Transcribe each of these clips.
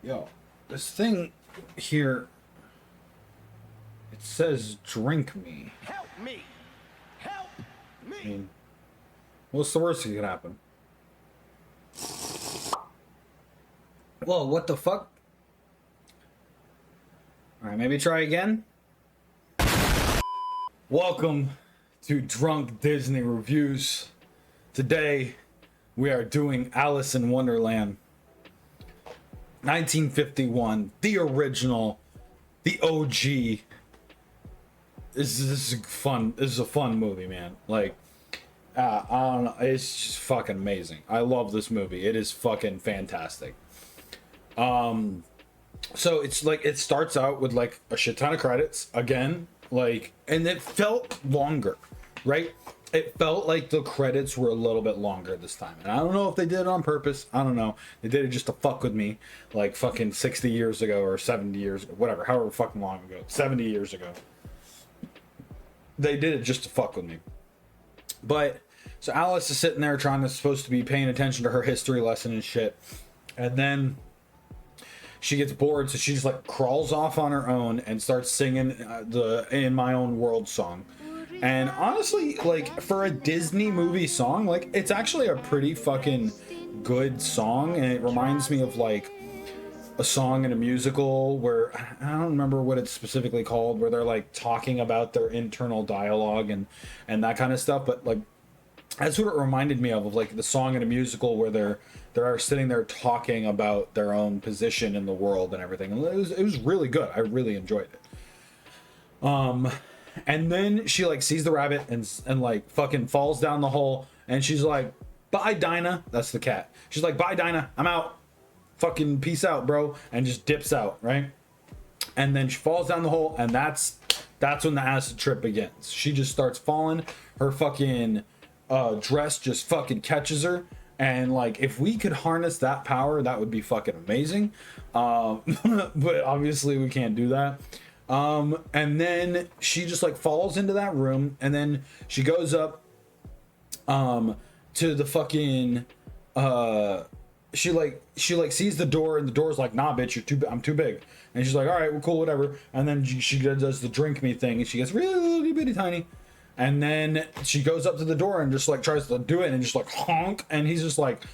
Yo, this thing here, it says drink me. Help me! Help me! I mean, what's the worst that could happen? Whoa, what the fuck? Alright, maybe try again. Welcome to Drunk Disney Reviews. Today, we are doing Alice in Wonderland. 1951, the original, the OG. This is fun. This is a fun movie, man. Like, I don't know. It's just fucking amazing. I love this movie. It is fucking fantastic. So it's like, it starts out with like a shit ton of credits again, like, and it felt longer, right? It felt like the credits were a little bit longer this time. And I don't know if they did it on purpose. I don't know. They did it just to fuck with me, like fucking 60 years ago or 70 years ago, whatever, however fucking long ago, 70 years ago. They did it just to fuck with me. But so Alice is sitting there supposed to be paying attention to her history lesson and shit. And then she gets bored, so she just like crawls off on her own and starts singing the In My Own World song. And honestly, like, for a Disney movie song, like, it's actually a pretty fucking good song. And it reminds me of like a song in a musical where I don't remember what it's specifically called, where they're like talking about their internal dialogue and that kind of stuff. But like, that's what it reminded me of like the song in a musical where they're sitting there talking about their own position in the world and everything. And it was really good. I really enjoyed it. And then she like sees the rabbit and like fucking falls down the hole, and she's like, bye Dinah. That's the cat. She's like, bye Dinah, I'm out. Fucking peace out, bro. And just dips out, right? And then she falls down the hole, and that's when the acid trip begins. She just starts falling. Her fucking dress just fucking catches her. And like, if we could harness that power, that would be fucking amazing. But obviously we can't do that. And then she just like falls into that room, and then she goes up to the fucking she sees the door, and the door's like, nah bitch, I'm too big. And she's like, all right, well cool, whatever. And then she does the drink me thing, and she gets really little bitty tiny. And then she goes up to the door and just like tries to do it, and just like honk, and he's just like,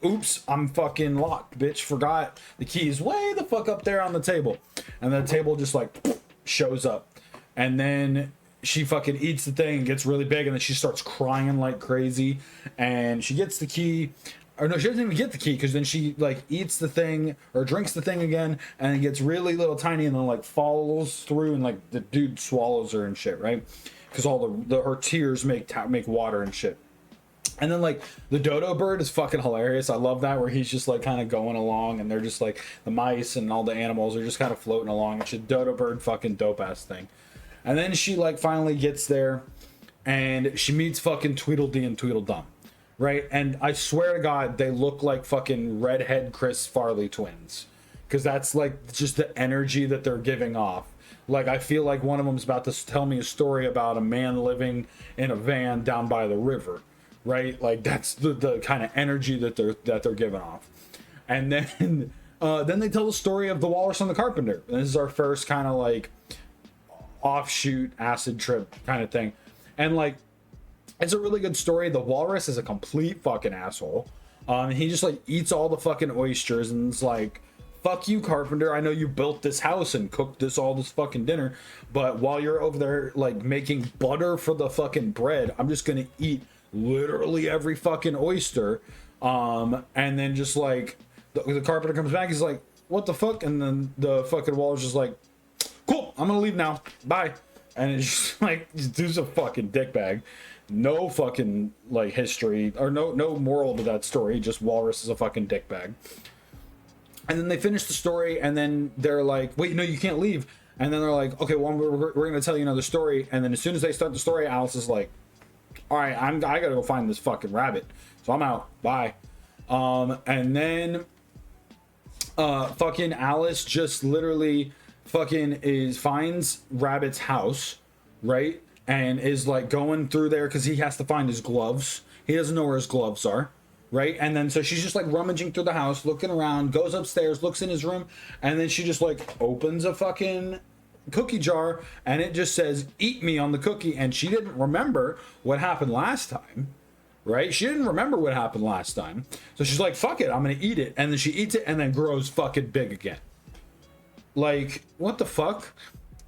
oops, I'm fucking locked, bitch, forgot the keys way the fuck up there on the table. And the table just like shows up, and then she fucking eats the thing and gets really big, and then she starts crying like crazy, and she gets the key, or no, she doesn't even get the key, because then she like eats the thing or drinks the thing again, and it gets really little tiny, and then like falls through, and like the dude swallows her and shit, right? Because all her tears make water and shit. And then like the dodo bird is fucking hilarious. I love that, where he's just like kind of going along, and they're just like, the mice and all the animals are just kind of floating along. It's a dodo bird fucking dope ass thing. And then she like finally gets there, and she meets fucking Tweedledee and Tweedledum, right? And I swear to God, they look like fucking redhead Chris Farley twins, because that's like just the energy that they're giving off. Like, I feel like one of them's about to tell me a story about a man living in a van down by the river. Right, like that's the kind of energy that they're giving off. And then they tell the story of the Walrus and the Carpenter. And this is our first kind of like offshoot acid trip kind of thing. And like, it's a really good story. The Walrus is a complete fucking asshole. He just like eats all the fucking oysters, and it's like, fuck you, Carpenter. I know you built this house and cooked all this fucking dinner, but while you're over there like making butter for the fucking bread, I'm just gonna eat literally every fucking oyster. And then just like the Carpenter comes back, he's like, what the fuck? And then the fucking Walrus is like, cool, I'm gonna leave now, bye. And it's just like, this dude's a fucking dickbag. No fucking like history or no moral to that story, just Walrus is a fucking dickbag. And then they finish the story, and then they're like, wait, no, you can't leave. And then they're like, okay, well, we're gonna tell you another story. And then as soon as they start the story, Alice is like, all right, I gotta go find this fucking rabbit, so I'm out, bye. And then fucking Alice just literally fucking finds Rabbit's house, right? And is like going through there because he has to find his gloves. He doesn't know where his gloves are, right? And then so she's just like rummaging through the house, looking around, goes upstairs, looks in his room, and then she just like opens a fucking cookie jar, and it just says "Eat me" on the cookie, and she didn't remember what happened last time. Right? She didn't remember what happened last time. So she's like, fuck it, I'm gonna eat it. And then she eats it and then grows fucking big again. Like, what the fuck?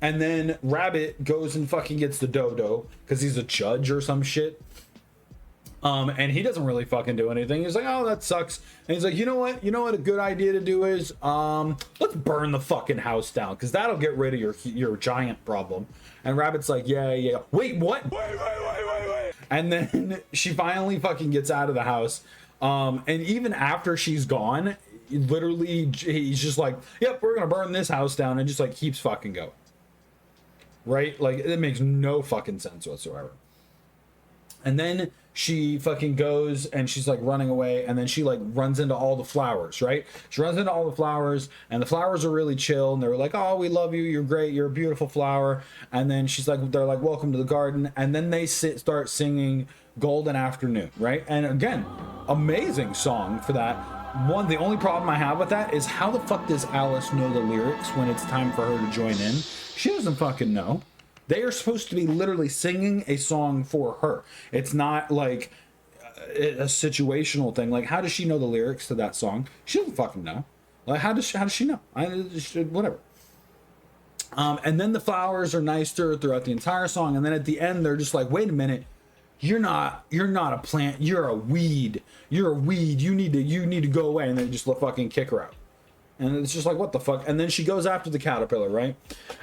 And then Rabbit goes and fucking gets the dodo because he's a judge or some shit. And he doesn't really fucking do anything. He's like, oh, that sucks. And he's like, you know what? You know what a good idea to do is, let's burn the fucking house down because that'll get rid of your giant problem. And Rabbit's like, yeah. Wait, what? Wait. And then she finally fucking gets out of the house. And even after she's gone, literally, he's just like, yep, we're going to burn this house down, and just like keeps fucking going. Right? Like, it makes no fucking sense whatsoever. And then she fucking goes and she's like running away, and then she like runs into all the flowers, right? She runs into all the flowers, and the flowers are really chill, and they're like, oh, we love you, you're great, you're a beautiful flower. And then she's like, they're like, welcome to the garden. And then they start singing Golden Afternoon, right? And again, amazing song for that. The only problem I have with that is how the fuck does Alice know the lyrics when it's time for her to join in? She doesn't fucking know. They are supposed to be literally singing a song for her. It's not like a situational thing. Like, how does she know the lyrics to that song? She doesn't fucking know. Like, how does she know? Whatever. And then the flowers are nice to her throughout the entire song. And then at the end, they're just like, wait a minute. You're not a plant. You're a weed. You're a weed. You need to go away. And they just fucking kick her out. And it's just like, what the fuck? And then she goes after the caterpillar, right?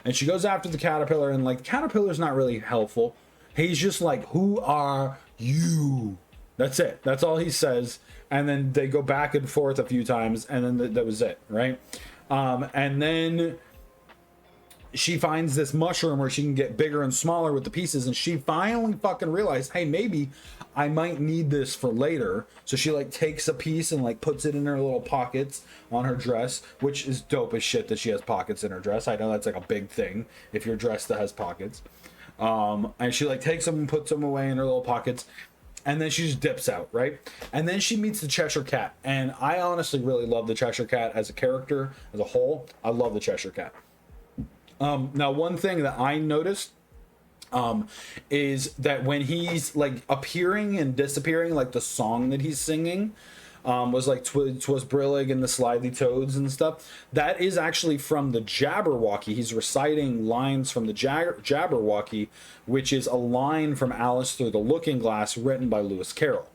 And she goes after the caterpillar, and like, the caterpillar's not really helpful. He's just like, who are you? That's it. That's all he says. And then they go back and forth a few times, and then that was it, right? And then she finds this mushroom where she can get bigger and smaller with the pieces, and she finally fucking realized, hey, maybe I might need this for later. So she like takes a piece and like puts it in her little pockets on her dress, which is dope as shit that she has pockets in her dress. I know that's like a big thing if you're dressed that has pockets. And she like takes them and puts them away in her little pockets, and then she just dips out, right? And then she meets the Cheshire Cat, and I honestly really love the Cheshire Cat as a character, as a whole. I love the Cheshire Cat. Now, one thing that I noticed is that when he's like appearing and disappearing, like the song that he's singing was like "'Twas Brillig and the Slithy Toads" and stuff. That is actually from the Jabberwocky. He's reciting lines from the Jabberwocky, which is a line from Alice Through the Looking Glass written by Lewis Carroll,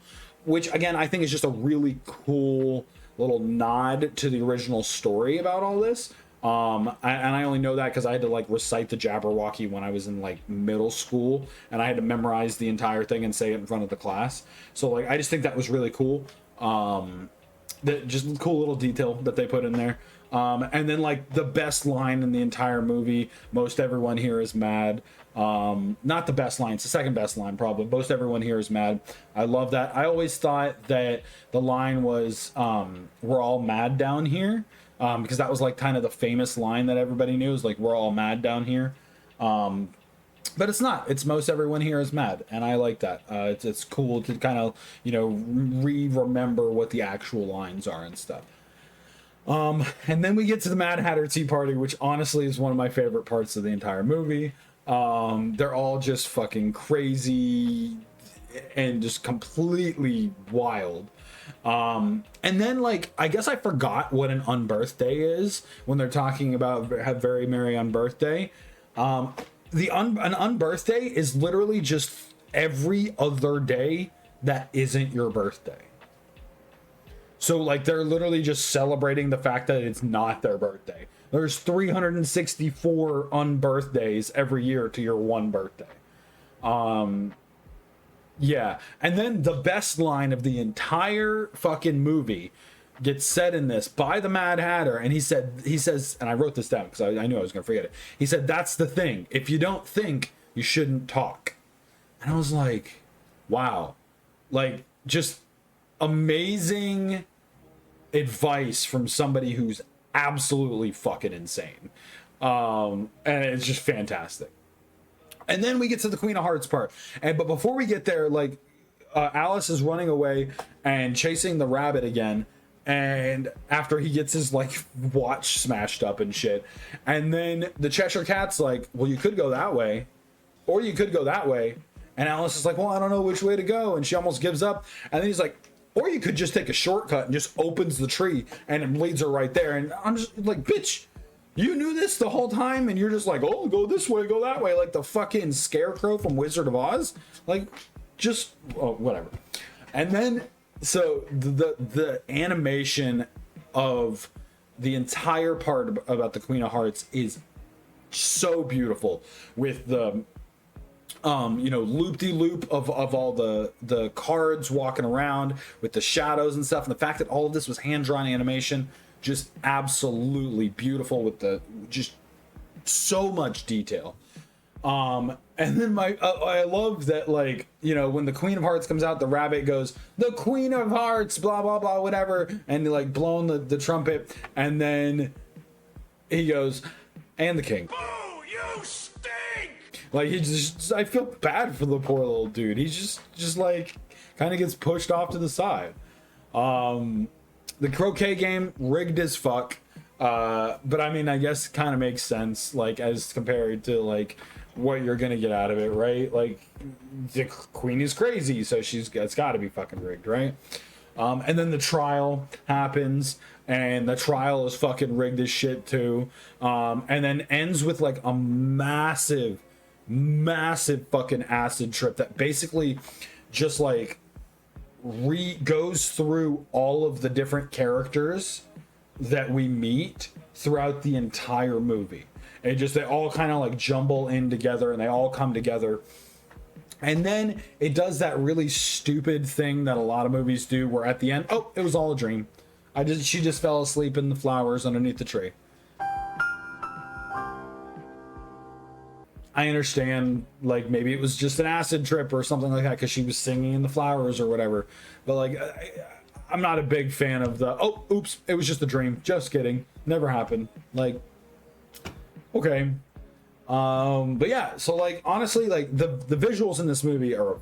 which again I think is just a really cool little nod to the original story about all this. And I only know that because I had to like recite the Jabberwocky when I was in like middle school, and I had to memorize the entire thing and say it in front of the class. So like I just think that was really cool. That just a cool little detail that they put in there. And then like the best line in the entire movie, most everyone here is mad. Not the best line, it's the second best line probably. Most everyone here is mad. I love that. I always thought that the line was we're all mad down here. Because that was like kind of the famous line that everybody knew, is like, we're all mad down here. But it's not. It's most everyone here is mad. And I like that. It's cool to kind of, remember what the actual lines are and stuff. And then we get to the Mad Hatter Tea Party, which honestly is one of my favorite parts of the entire movie. They're all just fucking crazy and just completely wild. And then like I guess I forgot what an unbirthday is when they're talking about have very merry unbirthday. An unbirthday is literally just every other day that isn't your birthday. So like they're literally just celebrating the fact that it's not their birthday. There's 364 unbirthdays every year to your one birthday. Yeah, and then the best line of the entire fucking movie gets said in this by the Mad Hatter, and he says, and I wrote this down because I knew I was going to forget it. He said, "That's the thing. If you don't think, you shouldn't talk." And I was like, wow, like just amazing advice from somebody who's absolutely fucking insane. And it's just fantastic. And then we get to the Queen of Hearts part. But before we get there, like, Alice is running away and chasing the rabbit again, and after he gets his like watch smashed up and shit, and then the Cheshire Cat's like, well, you could go that way, or you could go that way, and Alice is like, well, I don't know which way to go, and she almost gives up, and then he's like, or you could just take a shortcut and just opens the tree and it leads her right there. And I'm just like, bitch, you knew this the whole time, and you're just like, oh, go this way, go that way, like the fucking scarecrow from Wizard of Oz. Like, just, oh, whatever. And then, so the animation of the entire part about the Queen of Hearts is so beautiful, with the loop-de-loop of all the cards walking around with the shadows and stuff, and the fact that all of this was hand-drawn animation, just absolutely beautiful, with the just so much detail. And then I love that, like, you know, when the Queen of Hearts comes out, the rabbit goes, the Queen of Hearts, blah blah blah, whatever, and they like blowing the trumpet, and then he goes, and the king. Boo! You stink! Like, he just, I feel bad for the poor little dude. He's just like, kind of gets pushed off to the side. The croquet game, rigged as fuck. But I mean, I guess kind of makes sense, like, as compared to like what you're gonna get out of it, right? Like, the queen is crazy, so it's got to be fucking rigged, right? And then the trial happens, and the trial is fucking rigged as shit too. And then ends with like a massive fucking acid trip that basically just like goes through all of the different characters that we meet throughout the entire movie. It just, they all kind of like jumble in together, and they all come together. And then it does that really stupid thing that a lot of movies do, where at the end, oh, it was all a dream. She just fell asleep in the flowers underneath the tree. I understand, like, maybe it was just an acid trip or something like that, because she was singing in the flowers or whatever. But like, I'm not a big fan of the, oh, oops, it was just a dream. Just kidding. Never happened. Like, okay. But yeah, so like, honestly, like the visuals in this movie are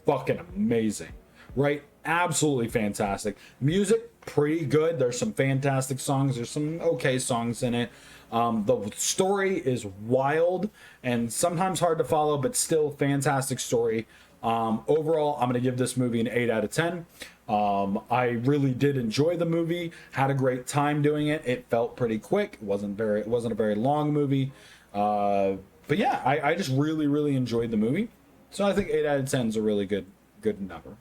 fucking amazing, right? Absolutely fantastic. Music, pretty good. There's some fantastic songs. There's some okay songs in it. The story is wild and sometimes hard to follow, but still fantastic story. Overall, I'm going to give this movie an 8 out of 10. I really did enjoy the movie, had a great time doing it. It felt pretty quick. It wasn't a very long movie. But yeah, I just really enjoyed the movie. So I think 8 out of 10 is a really good number.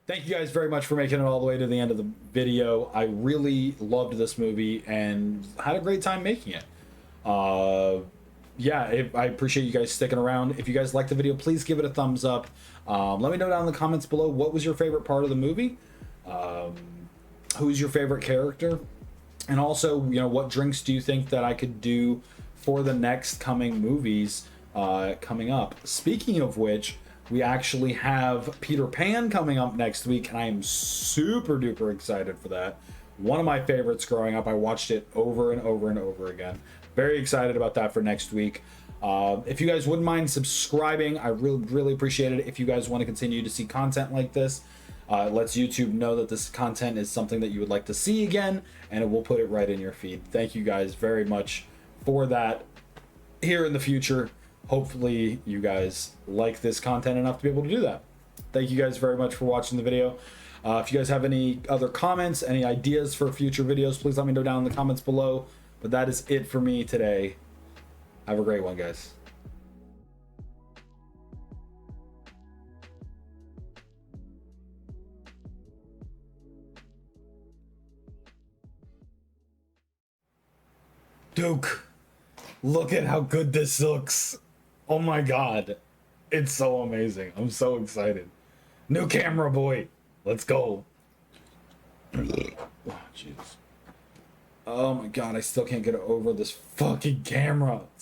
Thank you guys very much for making it all the way to the end of the video. I really loved this movie and had a great time making it. Yeah, I appreciate you guys sticking around. If you guys liked the video, please give it a thumbs up. Let me know down in the comments below, what was your favorite part of the movie? Who's your favorite character? And also, you know, what drinks do you think that I could do for the next coming movies coming up? Speaking of which, we actually have Peter Pan coming up next week, and I am super duper excited for that. One of my favorites growing up. I watched it over and over and over again. Very excited about that for next week. If you guys wouldn't mind subscribing, I really appreciate it. If you guys want to continue to see content like this, it lets YouTube know that this content is something that you would like to see again, and it will put it right in your feed. Thank you guys very much for that. Here in the future, hopefully you guys like this content enough to be able to do that. Thank you guys very much for watching the video. If you guys have any other comments, any ideas for future videos, please let me know down in the comments below. But that is it for me today. Have a great one, guys. Duke, look at how good this looks. Oh my god. It's so amazing. I'm so excited. New camera, boy. Let's go. Oh, jeez. Oh my god, I still can't get over this fucking camera.